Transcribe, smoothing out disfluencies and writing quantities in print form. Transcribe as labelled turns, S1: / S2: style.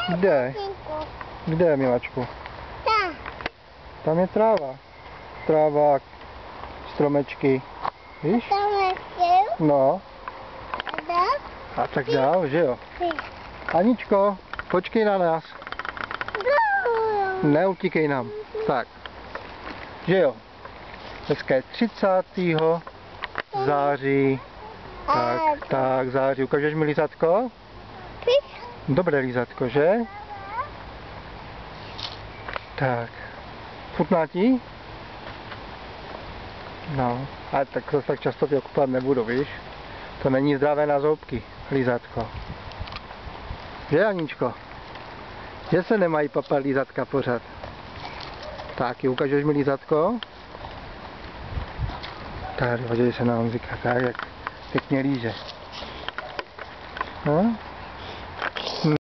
S1: Kde? Kde, miláčku? Tam je tráva. Tráva, stromečky. Víš? No. A tak dál, že jo? Aničko, počkej na nás. Neutíkej nám. Tak. Že jo? Dneska je 30. září. Tak, září. Ukážeš mi lízatko? Dobré lízatko, že? Tak. Chutná ti? No, ale tak často tě okupovat nebudu, víš? To není zdravé na zoubky, lízatko. Že, Aničko? Že se nemají papat lízatka pořád? Tak, ukážeš mi lízatko? Tak, hodí se na Honzika, tak jak pěkně líže. No?